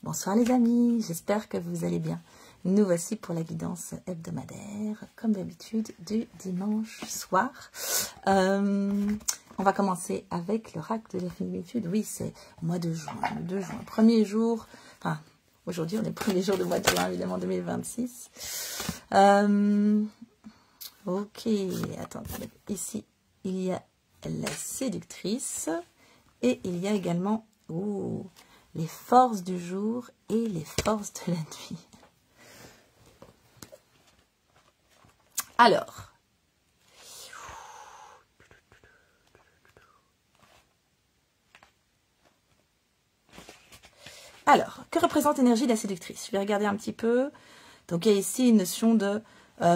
Bonsoir les amis, j'espère que vous allez bien. Nous voici pour la guidance hebdomadaire, comme d'habitude, du dimanche soir. On va commencer avec l'oracle de la finitude. Oui, c'est le mois de juin, le 2 juin. Premier jour, enfin, aujourd'hui on est le premier jour du mois de juin, évidemment, 2026. Ok, attendez, ici, il y a la séductrice et il y a également... les forces du jour et les forces de la nuit. Alors, que représente l'énergie de la séductrice? Je vais regarder un petit peu. Donc, il y a ici une notion de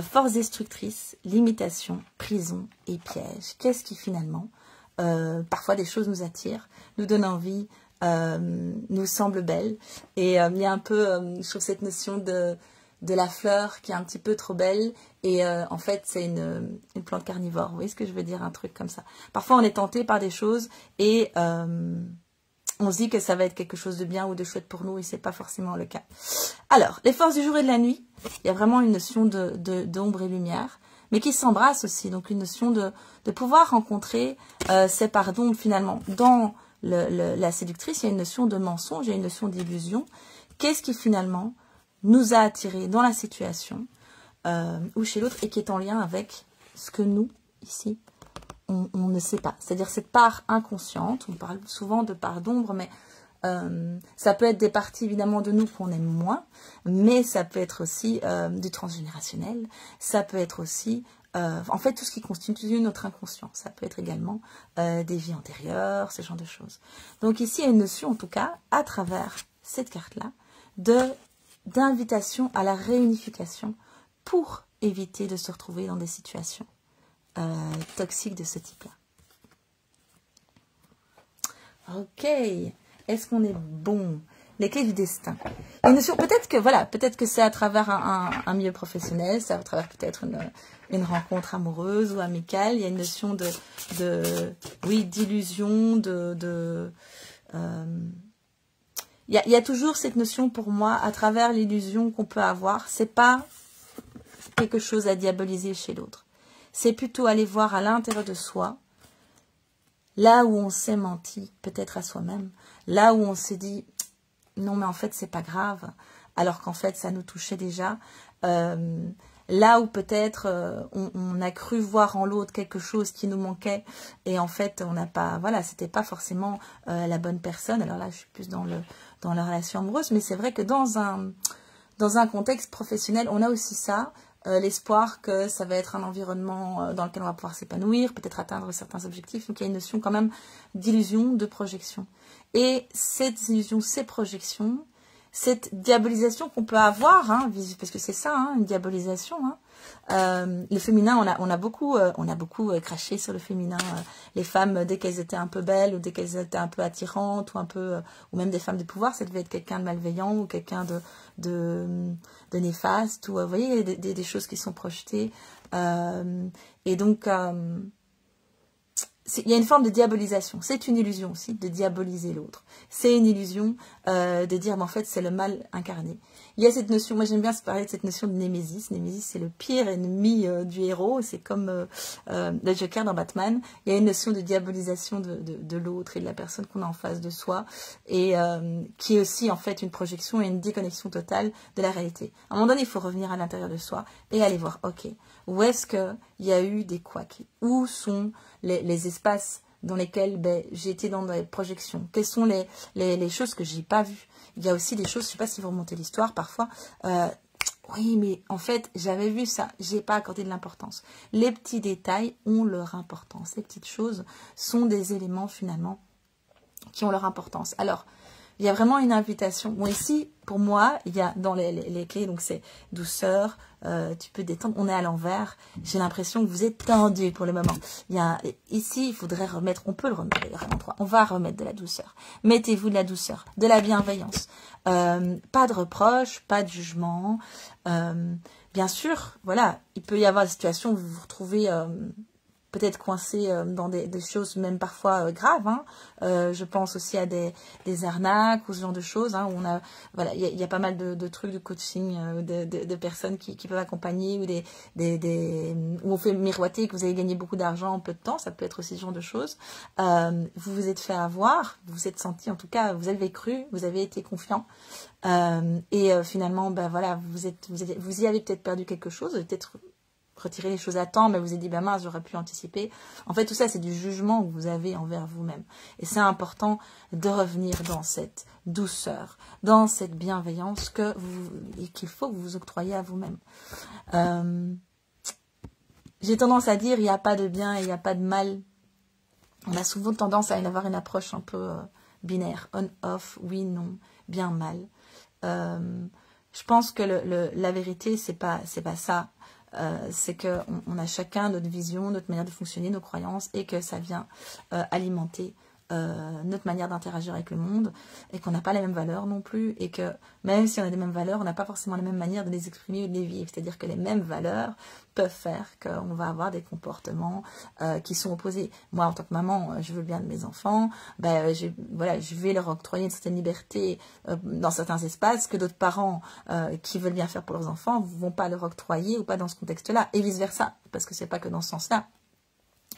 force destructrice, limitation, prison et piège. Qu'est-ce qui finalement, parfois des choses nous attirent, nous donnent envie, nous semble belle, et il y a un peu je trouve cette notion de la fleur qui est un petit peu trop belle, et en fait c'est une plante carnivore, vous voyez ce que je veux dire, un truc comme ça. Parfois on est tenté par des choses et on se dit que ça va être quelque chose de bien ou de chouette pour nous, et c'est pas forcément le cas. Alors, les forces du jour et de la nuit, il y a vraiment une notion d'ombre et lumière, mais qui s'embrasse aussi, donc une notion de pouvoir rencontrer ces parts d'ombre finalement. Dans la séductrice, il y a une notion de mensonge, il y a une notion d'illusion. Qu'est-ce qui finalement nous a attirés dans la situation ou chez l'autre et qui est en lien avec ce que nous, ici, on ne sait pas. C'est-à-dire cette part inconsciente, on parle souvent de part d'ombre, mais ça peut être des parties évidemment de nous qu'on aime moins, mais ça peut être aussi du transgénérationnel, ça peut être aussi... en fait, tout ce qui constitue notre inconscient. Ça peut être également des vies antérieures, ce genre de choses. Donc ici, il y a une notion, en tout cas, à travers cette carte-là, d'invitation à la réunification pour éviter de se retrouver dans des situations toxiques de ce type-là. Ok. Est-ce qu'on est bon? Les clés du destin. Peut-être que voilà, peut-être que c'est à travers un milieu professionnel, c'est à travers peut-être une rencontre amoureuse ou amicale. Il y a une notion d'illusion, il y a toujours cette notion pour moi, à travers l'illusion qu'on peut avoir, c'est pas quelque chose à diaboliser chez l'autre. C'est plutôt aller voir à l'intérieur de soi, là où on s'est menti, peut-être à soi-même, là où on s'est dit non mais en fait c'est pas grave, alors qu'en fait ça nous touchait déjà, là où peut-être on a cru voir en l'autre quelque chose qui nous manquait et en fait on n'a pas, voilà, c'était pas forcément la bonne personne. Alors là je suis plus dans la relation amoureuse, mais c'est vrai que dans un contexte professionnel on a aussi ça, l'espoir que ça va être un environnement dans lequel on va pouvoir s'épanouir, peut-être atteindre certains objectifs. Donc il y a une notion quand même d'illusion, de projection. Et cette illusion, ces projections, cette diabolisation qu'on peut avoir, hein, parce que c'est ça, hein, une diabolisation. Hein. Le féminin, on a beaucoup craché sur le féminin. Les femmes, dès qu'elles étaient un peu belles, ou dès qu'elles étaient un peu attirantes, ou même des femmes de pouvoir, ça devait être quelqu'un de malveillant ou quelqu'un de néfaste, ou vous voyez, des choses qui sont projetées. Et donc, il y a une forme de diabolisation. C'est une illusion aussi de diaboliser l'autre. C'est une illusion de dire, mais en fait, c'est le mal incarné. Il y a cette notion, moi j'aime bien se parler de cette notion de Némésis. Némésis, c'est le pire ennemi du héros. C'est comme le Joker dans Batman. Il y a une notion de diabolisation de l'autre et de la personne qu'on a en face de soi. Et qui est aussi en fait une projection et une déconnexion totale de la réalité. À un moment donné, il faut revenir à l'intérieur de soi et aller voir, ok, où est-ce qu'il y a eu des couacs? Où sont les espaces dans lesquels j'ai été dans des projections? Quelles sont les choses que j'ai pas vues? Il y a aussi des choses, je ne sais pas si vous remontez l'histoire parfois, oui mais en fait j'avais vu ça, j'ai pas accordé de l'importance. Les petits détails ont leur importance, les petites choses sont des éléments finalement qui ont leur importance. Alors il y a vraiment une invitation. Bon, ici, pour moi, il y a dans les clés, donc c'est douceur, tu peux détendre. On est à l'envers. J'ai l'impression que vous êtes tendu pour le moment. Ici, il faudrait remettre, on peut le remettre d'ailleurs en 3. On va remettre de la douceur. Mettez-vous de la douceur, de la bienveillance. Pas de reproche, pas de jugement. Bien sûr, voilà, il peut y avoir des situations où vous vous retrouvez peut-être coincé dans des choses même parfois graves. Hein. Je pense aussi à des arnaques ou ce genre de choses. Hein, où on a, voilà, il y a pas mal de trucs de coaching, de personnes qui peuvent accompagner ou où on fait miroiter que vous avez gagné beaucoup d'argent en peu de temps. Ça peut être aussi ce genre de choses. Vous vous êtes fait avoir, vous vous êtes senti, en tout cas, vous avez cru, vous avez été confiant. Finalement, ben voilà, vous y avez peut-être perdu quelque chose, peut-être retirer les choses à temps, mais vous avez dit, ben mince, j'aurais pu anticiper. En fait, tout ça, c'est du jugement que vous avez envers vous-même. Et c'est important de revenir dans cette douceur, dans cette bienveillance qu'il faut que vous vous octroyez à vous-même. J'ai tendance à dire, il n'y a pas de bien et il n'y a pas de mal. On a souvent tendance à avoir une approche un peu binaire, on-off, oui, non, bien, mal. Je pense que la vérité, c'est pas ça. C'est qu'on a chacun notre vision, notre manière de fonctionner, nos croyances, et que ça vient alimenter notre manière d'interagir avec le monde, et qu'on n'a pas les mêmes valeurs non plus, et que même si on a des mêmes valeurs, on n'a pas forcément les mêmes manières de les exprimer ou de les vivre. C'est-à-dire que les mêmes valeurs peuvent faire qu'on va avoir des comportements qui sont opposés. Moi, en tant que maman, je veux le bien de mes enfants, je vais leur octroyer une certaine liberté dans certains espaces que d'autres parents qui veulent bien faire pour leurs enfants ne vont pas leur octroyer, ou pas dans ce contexte-là, et vice-versa, parce que c'est pas que dans ce sens-là.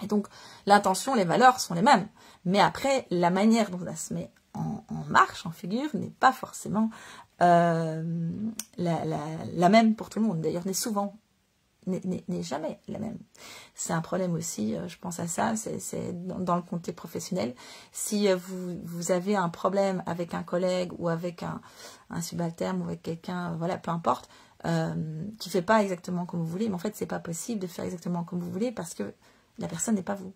Et donc, l'intention, les valeurs sont les mêmes. Mais après, la manière dont ça se met en marche, en figure, n'est pas forcément la même pour tout le monde. D'ailleurs, n'est jamais la même. C'est un problème aussi, je pense à ça, c'est dans le contexte professionnel. Si vous avez un problème avec un collègue ou avec un subalterne ou avec quelqu'un, voilà, peu importe, qui fait pas exactement comme vous voulez, mais en fait, c'est pas possible de faire exactement comme vous voulez parce que la personne n'est pas vous.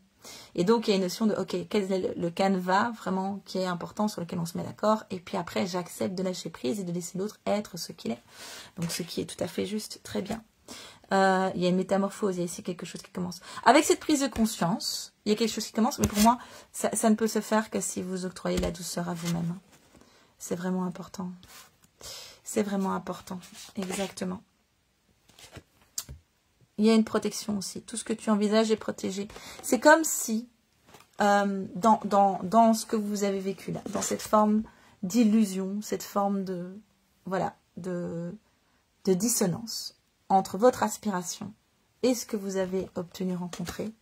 Et donc, il y a une notion de, ok, quel est le canevas vraiment qui est important, sur lequel on se met d'accord, et puis après, j'accepte de lâcher prise et de laisser l'autre être ce qu'il est. Donc, ce qui est tout à fait juste, très bien. Il y a une métamorphose, il y a ici quelque chose qui commence. Avec cette prise de conscience, il y a quelque chose qui commence, mais pour moi, ça ne peut se faire que si vous octroyez la douceur à vous-même. C'est vraiment important. C'est vraiment important, exactement. Il y a une protection aussi. Tout ce que tu envisages est protégé. C'est comme si, dans ce que vous avez vécu là, dans cette forme d'illusion, cette forme de dissonance entre votre aspiration et ce que vous avez obtenu, rencontré,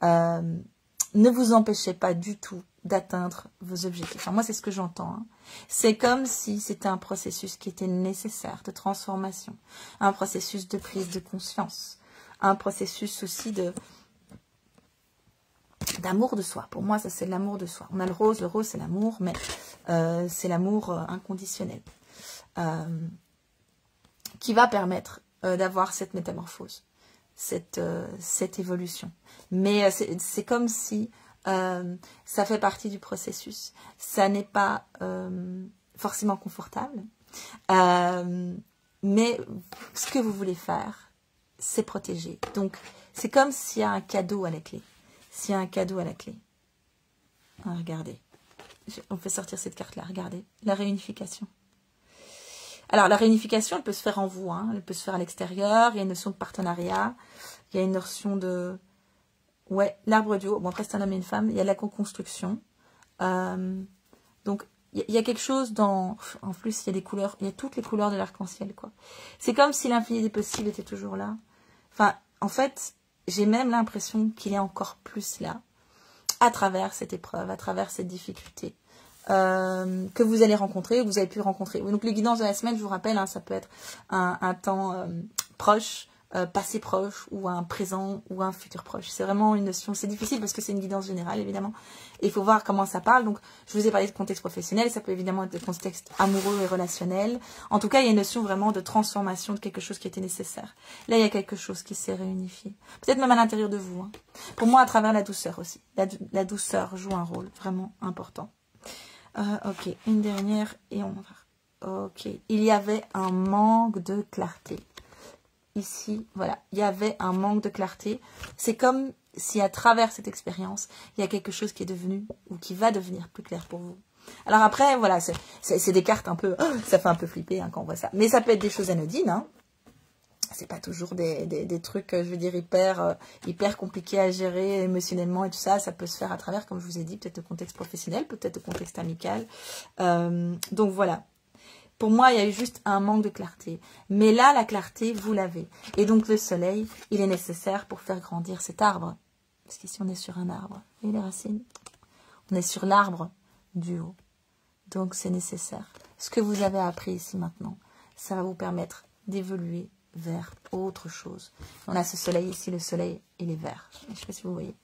ne vous empêchez pas du tout d'atteindre vos objectifs. Enfin, moi, c'est ce que j'entends. Hein. C'est comme si c'était un processus qui était nécessaire de transformation, un processus de prise de conscience, un processus aussi d'amour de soi. Pour moi, ça, c'est de l'amour de soi. On a le rose c'est l'amour, mais c'est l'amour inconditionnel qui va permettre d'avoir cette métamorphose, cette évolution. Mais c'est comme si ça fait partie du processus. Ça n'est pas forcément confortable, mais ce que vous voulez faire, c'est protéger. Donc, c'est comme s'il y a un cadeau à la clé. S'il y a un cadeau à la clé. Ah, regardez. On fait sortir cette carte-là. Regardez. La réunification. Alors, la réunification, elle peut se faire en vous. Hein. Elle peut se faire à l'extérieur. Il y a une notion de partenariat. Il y a une notion de... Ouais, l'arbre du haut. Bon, après, c'est un homme et une femme. Il y a la co-construction. Donc, il y a quelque chose dans... En plus, il y a des couleurs. Il y a toutes les couleurs de l'arc-en-ciel, quoi. C'est comme si l'infini des possibles était toujours là. Enfin, en fait, j'ai même l'impression qu'il est encore plus là. À travers cette épreuve, à travers cette difficulté. Que vous allez rencontrer, ou que vous avez pu rencontrer. Donc, les guidances de la semaine, je vous rappelle, hein, ça peut être un temps proche, passé proche, ou un présent, ou un futur proche. C'est vraiment une notion, c'est difficile parce que c'est une guidance générale, évidemment. Et il faut voir comment ça parle. Donc, je vous ai parlé de contexte professionnel, ça peut évidemment être de contexte amoureux et relationnel. En tout cas, il y a une notion vraiment de transformation de quelque chose qui était nécessaire. Là, il y a quelque chose qui s'est réunifié. Peut-être même à l'intérieur de vous. Hein. Pour moi, à travers la douceur aussi. La douceur joue un rôle vraiment important. Ok, une dernière et on va. Ok, il y avait un manque de clarté. Ici, voilà, il y avait un manque de clarté. C'est comme si à travers cette expérience, il y a quelque chose qui est devenu ou qui va devenir plus clair pour vous. Alors après, voilà, c'est des cartes un peu... ça fait un peu flipper hein, quand on voit ça. Mais ça peut être des choses anodines. Hein. c'est pas toujours des trucs, je veux dire, hyper compliqués à gérer émotionnellement et tout ça. Ça peut se faire à travers, comme je vous ai dit, peut-être au contexte professionnel, peut-être au contexte amical. Donc voilà. Pour moi, il y a eu juste un manque de clarté. Mais là, la clarté, vous l'avez. Et donc, le soleil, il est nécessaire pour faire grandir cet arbre. Parce qu'ici, on est sur un arbre. Vous voyez les racines? On est sur l'arbre du haut. Donc, c'est nécessaire. Ce que vous avez appris ici maintenant, ça va vous permettre d'évoluer vers autre chose. On a ce soleil ici, le soleil, il est vert. Je ne sais pas si vous voyez.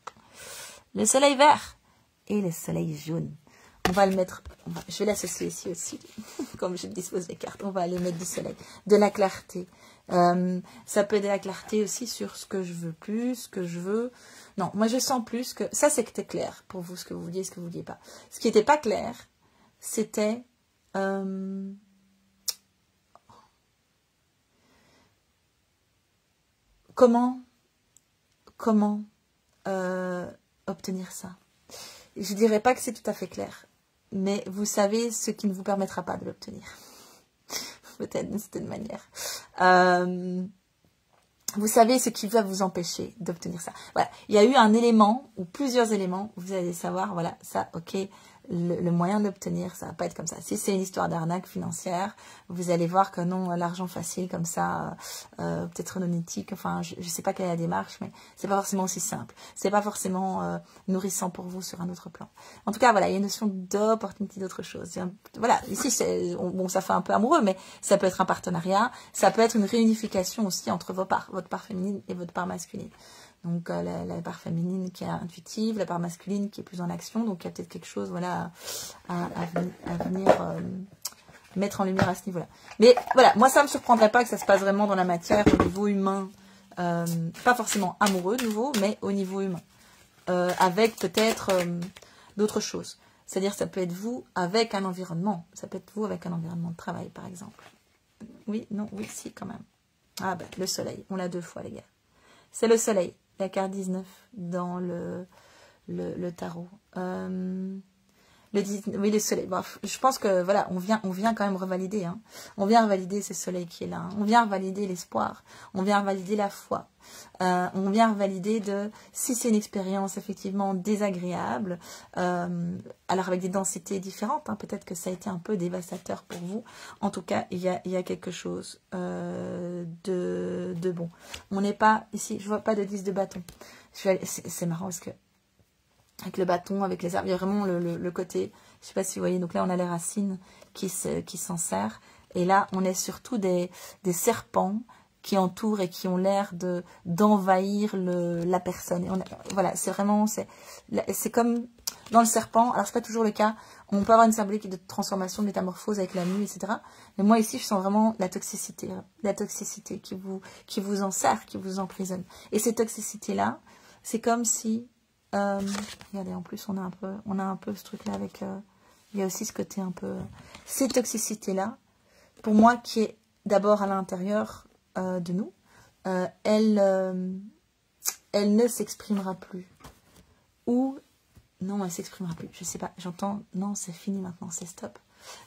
Le soleil vert et le soleil jaune. On va le mettre, je vais l'associer ici aussi, comme je dispose des cartes. On va aller mettre du soleil, de la clarté. Ça peut aider la clarté aussi sur ce que je veux plus, ce que je veux. Non, moi je sens plus que... Ça, c'était clair pour vous, ce que vous vouliez, ce que vous vouliez pas. Ce qui n'était pas clair, c'était... Comment obtenir ça? Je dirais pas que c'est tout à fait clair, mais vous savez ce qui ne vous permettra pas de l'obtenir. Peut-être d'une certaine manière. Vous savez ce qui va vous empêcher d'obtenir ça. Voilà, il y a eu un élément ou plusieurs éléments, vous allez savoir, voilà, ça, ok, le moyen de l'obtenir, ça va pas être comme ça. Si c'est une histoire d'arnaque financière, vous allez voir que non, l'argent facile comme ça, peut-être monétique, enfin, je sais pas quelle est la démarche, mais c'est pas forcément aussi simple. C'est pas forcément nourrissant pour vous sur un autre plan. En tout cas, voilà, il y a une notion d'opportunité d'autre chose. Voilà, ici, bon, ça fait un peu amoureux, mais ça peut être un partenariat, ça peut être une réunification aussi entre vos parts, votre part féminine et votre part masculine. Donc la part féminine qui est intuitive, la part masculine qui est plus en action. Donc il y a peut-être quelque chose, voilà, à venir mettre en lumière à ce niveau-là. Mais voilà, moi ça ne me surprendrait pas que ça se passe vraiment dans la matière au niveau humain, pas forcément amoureux de nouveau, mais au niveau humain, avec peut-être d'autres choses. C'est-à-dire ça peut être vous avec un environnement, ça peut être vous avec un environnement de travail par exemple. Oui, non, oui, si quand même. Ah ben le soleil, on l'a 2 fois les gars. C'est le soleil. La carte 19 dans le tarot. Oui, le soleil. Bon, je pense que voilà, on vient quand même revalider. Hein. On vient revalider ce soleil qui est là. Hein. On vient revalider l'espoir. On vient revalider la foi. On vient revalider si c'est une expérience effectivement désagréable, alors avec des densités différentes. Hein, peut-être que ça a été un peu dévastateur pour vous. En tout cas, il y a quelque chose de bon. On n'est pas ici. Je vois pas de 10 de bâton. C'est marrant parce que avec le bâton, avec les arbres, il y a vraiment le côté, je sais pas si vous voyez, donc là on a les racines qui s'en serrent, et là on est surtout des serpents qui entourent et qui ont l'air d'envahir la personne. Et voilà, c'est vraiment, c'est comme dans le serpent, alors c'est pas toujours le cas, on peut avoir une symbolique de transformation, de métamorphose avec la nuit, etc. Mais moi ici je sens vraiment la toxicité qui vous enserre, qui vous emprisonne. Et cette toxicité-là, c'est comme si... regardez, en plus, on a un peu ce truc-là avec... il y a aussi ce côté un peu... Cette toxicité-là, pour moi, qui est d'abord à l'intérieur de nous, elle ne s'exprimera plus. Ou... Non, elle s'exprimera plus. Je sais pas, j'entends... Non, c'est fini maintenant, c'est stop.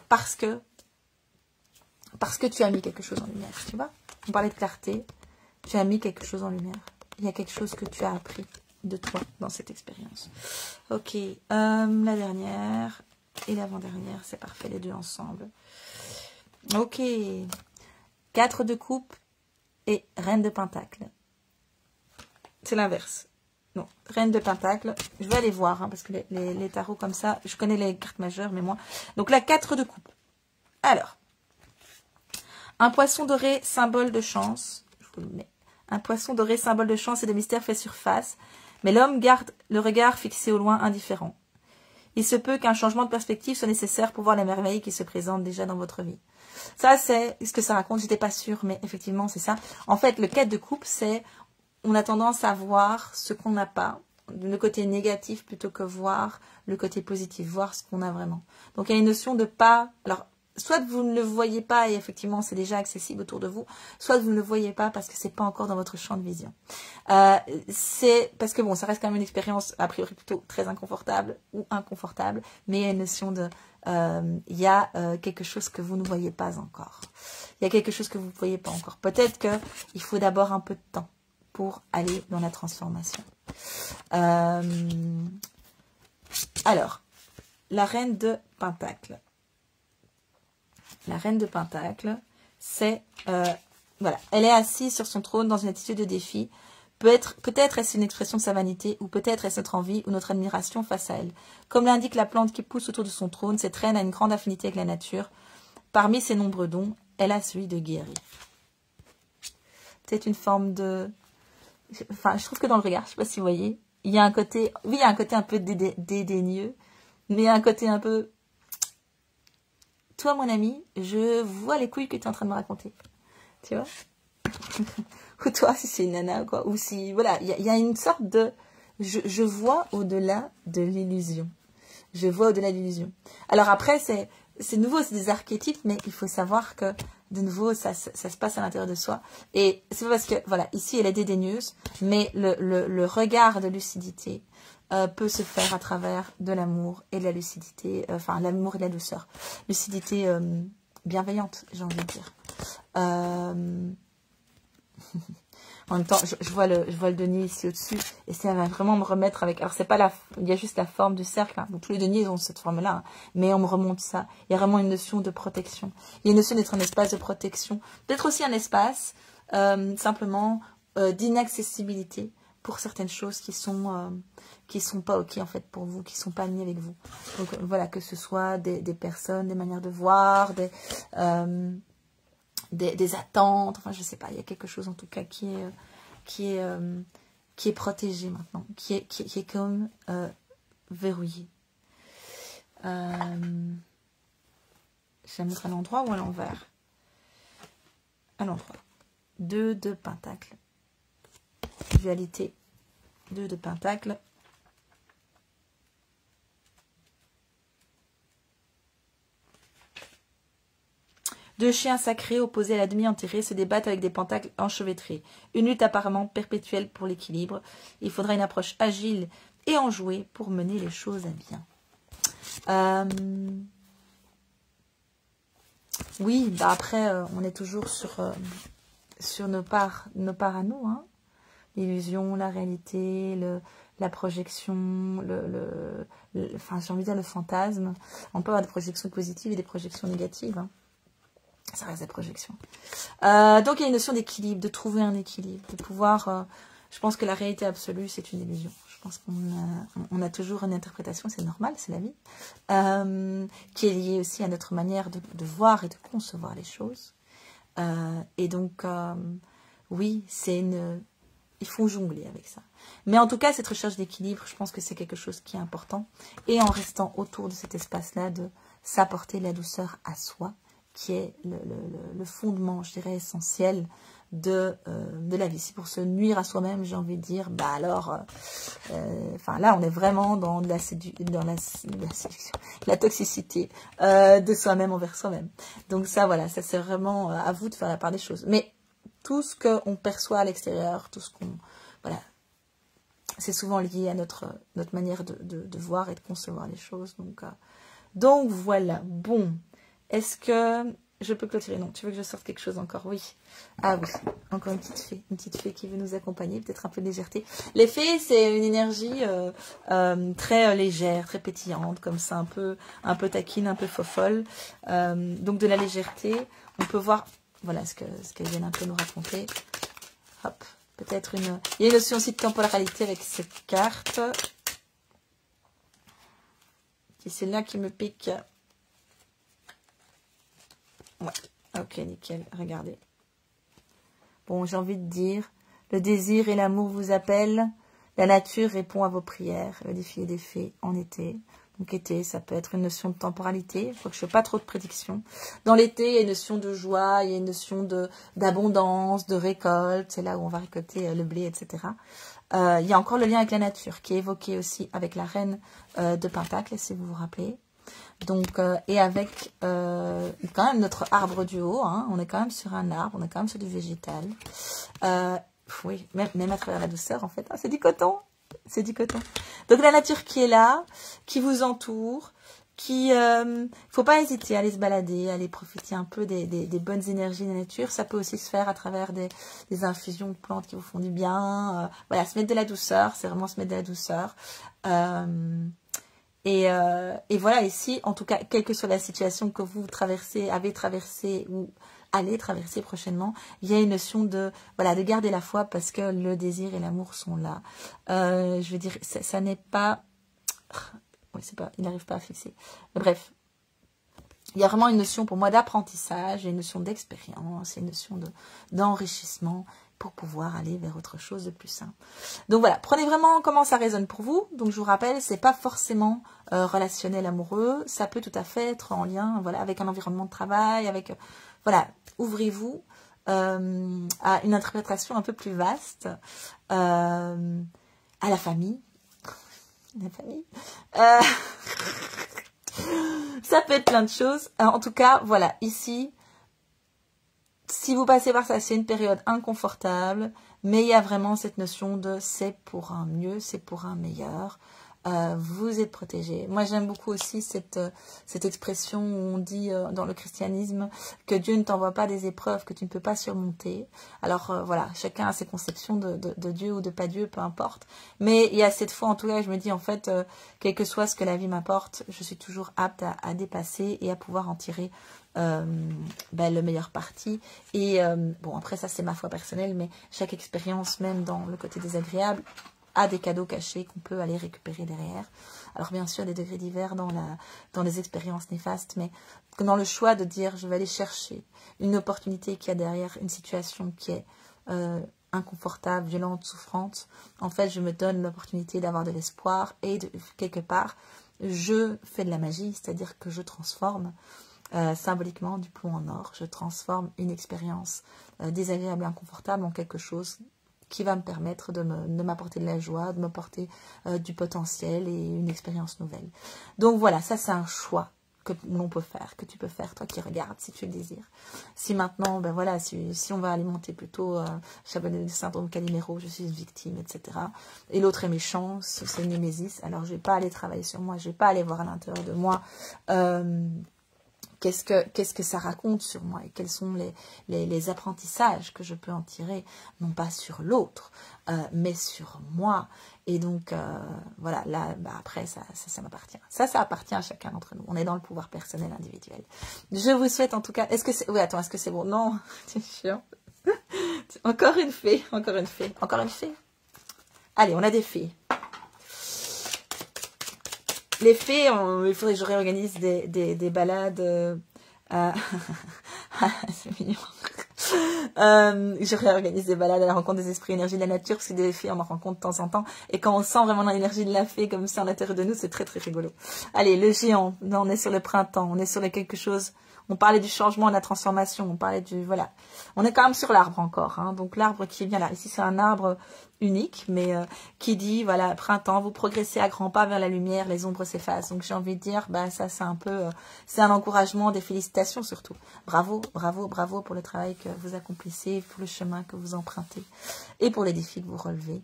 Parce que tu as mis quelque chose en lumière, tu vois. On parlait de clarté. Tu as mis quelque chose en lumière. Il y a quelque chose que tu as appris de toi dans cette expérience. Ok, la dernière et l'avant-dernière, c'est parfait, les deux ensemble. Ok, 4 de coupe et reine de pentacle. C'est l'inverse. Non, reine de pentacle, je vais aller voir, hein, parce que les tarots comme ça, je connais les cartes majeures, mais moi... Donc la 4 de coupe. Alors, un poisson doré, symbole de chance. Je vous le mets. Un poisson doré, symbole de chance et de mystère fait surface. Mais l'homme garde le regard fixé au loin, indifférent. Il se peut qu'un changement de perspective soit nécessaire pour voir les merveilles qui se présentent déjà dans votre vie. Ça, c'est ce que ça raconte. J'étais pas sûre, mais effectivement, c'est ça. En fait, le 4 de coupe, c'est... On a tendance à voir ce qu'on n'a pas, le côté négatif plutôt que voir le côté positif, voir ce qu'on a vraiment. Donc, il y a une notion de pas... Alors, soit vous ne le voyez pas et effectivement c'est déjà accessible autour de vous, soit vous ne le voyez pas parce que c'est pas encore dans votre champ de vision. C'est parce que bon, ça reste quand même une expérience a priori plutôt très inconfortable ou inconfortable, mais il y a une notion de, il y a quelque chose que vous ne voyez pas encore. Il y a quelque chose que vous ne voyez pas encore. Peut-être que il faut d'abord un peu de temps pour aller dans la transformation. Alors, la reine de Pentacle. La reine de Pentacle, c'est, voilà, elle est assise sur son trône dans une attitude de défi. Peut-être est-ce une expression de sa vanité, ou peut-être est-ce notre envie ou notre admiration face à elle. Comme l'indique la plante qui pousse autour de son trône, cette reine a une grande affinité avec la nature. Parmi ses nombreux dons, elle a celui de guérir. C'est une forme de... Enfin, je trouve que dans le regard, je ne sais pas si vous voyez, il y a un côté... Oui, il y a un côté un peu dédaigneux, mais il y a un côté un peu... Toi, mon ami, je vois les couilles que tu es en train de me raconter. Tu vois? Ou toi, si c'est une nana, quoi. Ou si, voilà, il y a une sorte de... Je vois au-delà de l'illusion. Je vois au-delà de l'illusion. Alors après, c'est nouveau, c'est des archétypes, mais il faut savoir que, de nouveau, ça se passe à l'intérieur de soi. Et c'est pas parce que, voilà, ici, elle est dédaigneuse, mais le regard de lucidité peut se faire à travers de l'amour et de la lucidité, enfin, l'amour et de la douceur. Lucidité bienveillante, j'ai envie de dire. En même temps, je vois le denier ici au-dessus, et ça va vraiment me remettre avec... Alors, c'est pas il y a juste la forme du cercle, hein. Donc, tous les deniers ont cette forme-là, hein. Mais on me remonte ça. Il y a vraiment une notion de protection. Il y a une notion d'être un espace de protection. Peut-être aussi un espace, simplement, d'inaccessibilité pour certaines choses qui sont pas ok, en fait, pour vous, qui sont pas alignées avec vous. Donc, voilà, que ce soit des personnes, des manières de voir, des attentes, enfin je sais pas, il y a quelque chose en tout cas qui est protégé maintenant, qui est comme verrouillé. Je vais mettre à l'endroit ou à l'envers? À l'endroit. 2 de Pentacle. Dualité. 2 de Pentacle. Deux chiens sacrés opposés à la demi-enterrée se débattent avec des pentacles enchevêtrés. Une lutte apparemment perpétuelle pour l'équilibre. Il faudra une approche agile et enjouée pour mener les choses à bien. Oui, bah après, on est toujours sur nos parts à nous. Hein. L'illusion, la réalité, la projection, enfin, j'ai envie de dire le fantasme. On peut avoir des projections positives et des projections négatives. Hein. Ça reste des projections. Donc, il y a une notion d'équilibre, de trouver un équilibre, de pouvoir... je pense que la réalité absolue, c'est une illusion. Je pense qu'on a toujours une interprétation, c'est normal, c'est la vie, qui est liée aussi à notre manière de voir et de concevoir les choses. Et donc, oui, il faut jongler avec ça. Mais en tout cas, cette recherche d'équilibre, je pense que c'est quelque chose qui est important. Et en restant autour de cet espace-là, de s'apporter la douceur à soi, qui est le fondement, je dirais, essentiel de la vie. C'est pour se nuire à soi-même, j'ai envie de dire, bah alors, enfin là, on est vraiment dans la séduction, la toxicité de soi-même envers soi-même. Donc ça, voilà, ça c'est vraiment à vous de faire la part des choses. Mais tout ce qu'on perçoit à l'extérieur, tout ce qu'on... Voilà, c'est souvent lié à notre manière de voir et de concevoir les choses. Donc voilà, bon... Est-ce que je peux clôturer? Non, tu veux que je sorte quelque chose encore? Oui. Ah oui, encore une petite fée qui veut nous accompagner, peut-être un peu de légèreté. Les fées, c'est une énergie très légère, très pétillante, comme ça, un peu taquine, un peu fofolle. Donc de la légèreté, on peut voir, voilà ce qu'elles viennent un peu nous raconter. Hop, peut-être il y a une notion aussi de temporalité avec cette carte. C'est celle-là qui me pique. Ouais, ok, nickel, regardez. Bon, j'ai envie de dire, le désir et l'amour vous appellent, la nature répond à vos prières, le défilé des fées en été. Donc été, ça peut être une notion de temporalité, il faut que je ne fais pas trop de prédictions. Dans l'été, il y a une notion de joie, il y a une notion d'abondance, de récolte, c'est là où on va récolter le blé, etc. Il y a encore le lien avec la nature, qui est évoqué aussi avec la reine de Pentacle, si vous vous rappelez. Donc, et avec quand même notre arbre du haut, hein, on est quand même sur un arbre, on est quand même sur du végétal. Oui, même à travers la douceur, en fait. Ah, c'est du coton, c'est du coton. Donc, la nature qui est là, qui vous entoure, qui, faut pas hésiter à aller se balader, à aller profiter un peu des bonnes énergies de la nature. Ça peut aussi se faire à travers des infusions de plantes qui vous font du bien. Voilà, se mettre de la douceur, c'est vraiment se mettre de la douceur. Et voilà, ici, en tout cas, quelle que soit la situation que vous traversez, avez traversé ou allez traverser prochainement, il y a une notion de, voilà, de garder la foi parce que le désir et l'amour sont là. Je veux dire, ça n'est pas... Oui, c'est pas, il n'arrive pas à fixer. Mais bref, il y a vraiment une notion pour moi d'apprentissage, une notion d'expérience, une notion d'enrichissement pour pouvoir aller vers autre chose de plus sain. Donc voilà, prenez vraiment comment ça résonne pour vous. Donc je vous rappelle, c'est pas forcément relationnel amoureux, ça peut tout à fait être en lien, voilà, avec un environnement de travail, avec voilà, ouvrez-vous à une interprétation un peu plus vaste, à la famille. La famille. Ça peut être plein de choses. En tout cas, voilà, ici, si vous passez par ça, c'est une période inconfortable, mais il y a vraiment cette notion de c'est pour un mieux, c'est pour un meilleur. Vous êtes protégés. Moi, j'aime beaucoup aussi cette expression où on dit dans le christianisme que Dieu ne t'envoie pas des épreuves que tu ne peux pas surmonter. Alors voilà, chacun a ses conceptions de Dieu ou de pas Dieu, peu importe. Mais il y a cette fois, en tout cas, je me dis en fait, quel que soit ce que la vie m'apporte, je suis toujours apte à dépasser et à pouvoir en tirer le meilleur parti. Et bon, après ça, c'est ma foi personnelle, mais chaque expérience, même dans le côté désagréable, a des cadeaux cachés qu'on peut aller récupérer derrière. Alors bien sûr, des degrés divers dans les expériences néfastes, mais dans le choix de dire je vais aller chercher une opportunité qu'il y a derrière une situation qui est inconfortable, violente, souffrante. En fait, je me donne l'opportunité d'avoir de l'espoir et quelque part, je fais de la magie, c'est-à-dire que je transforme symboliquement du plomb en or. Je transforme une expérience désagréable et inconfortable en quelque chose qui va me permettre de m'apporter de la joie, de m'apporter du potentiel et une expérience nouvelle. Donc voilà, ça c'est un choix que l'on peut faire, que tu peux faire, toi qui regardes, si tu le désires. Si maintenant, ben voilà, si on va alimenter plutôt le syndrome Calimero, je suis une victime, etc. Et l'autre est méchant, c'est une némésis, alors je ne vais pas aller travailler sur moi, je ne vais pas aller voir à l'intérieur de moi qu'est-ce que ça raconte sur moi et quels sont les apprentissages que je peux en tirer, non pas sur l'autre, mais sur moi. Et donc, voilà, là, après, ça m'appartient. Ça appartient à chacun d'entre nous. On est dans le pouvoir personnel individuel. Je vous souhaite en tout cas... Est-ce que c'est... Oui, attends, est-ce que c'est bon? Non, c'est chiant. Encore une fée, encore une fée, encore une fée. Allez, on a des fées. Les fées, il faudrait que je réorganise des balades. C'est mignon. Je réorganise des balades à la rencontre des esprits énergie de la nature, parce que des fées, on en rencontre de temps en temps. Et quand on sent vraiment l'énergie de la fée comme ça à l'intérieur de nous, c'est très très rigolo. Allez, le géant. Là, on est sur le printemps, on est sur quelque chose. On parlait du changement, de la transformation, on parlait du... Voilà. On est quand même sur l'arbre encore. Hein, donc l'arbre qui est bien là. Ici, c'est un arbre unique, mais qui dit, voilà, printemps, vous progressez à grands pas vers la lumière, les ombres s'effacent. Donc j'ai envie de dire, ça c'est un peu... c'est un encouragement, des félicitations surtout. Bravo, bravo, bravo pour le travail que vous accomplissez, pour le chemin que vous empruntez et pour les défis que vous relevez.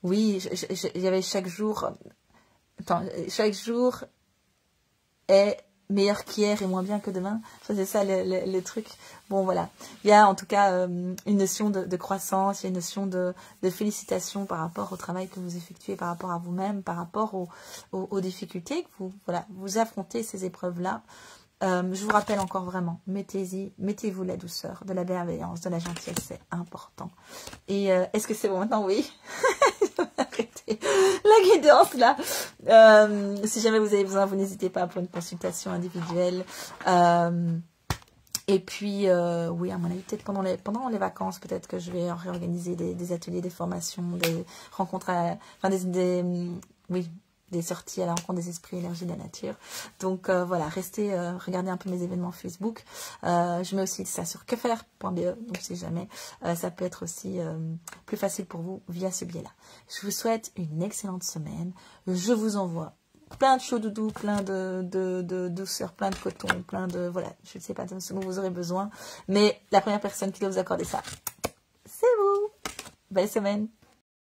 Oui, il y avait chaque jour... Attends, chaque jour... est meilleur qu'hier et moins bien que demain. C'est ça le truc. Bon, voilà. Il y a en tout cas une notion de croissance, il y a une notion de félicitation par rapport au travail que vous effectuez, par rapport à vous-même, par rapport aux difficultés que vous affrontez ces épreuves-là. Je vous rappelle encore vraiment, mettez-vous la douceur, de la bienveillance, de la gentillesse, c'est important. Et est-ce que c'est bon maintenant? Oui. Arrêtez la guidance là. Si jamais vous avez besoin, vous n'hésitez pas pour une consultation individuelle. Et puis, oui, à mon avis, peut-être pendant les vacances, peut-être que je vais réorganiser des ateliers, des formations, des rencontres, oui, des sorties à la rencontre des esprits, énergie de la nature. Donc voilà, restez, regardez un peu mes événements Facebook. Je mets aussi ça sur quefaire.be, donc si jamais ça peut être aussi plus facile pour vous via ce biais-là. Je vous souhaite une excellente semaine. Je vous envoie plein de chaud doudou, plein de douceur, plein de coton, plein de... Voilà, je ne sais pas de ce dont vous aurez besoin, mais la première personne qui doit vous accorder ça, c'est vous. Belle semaine.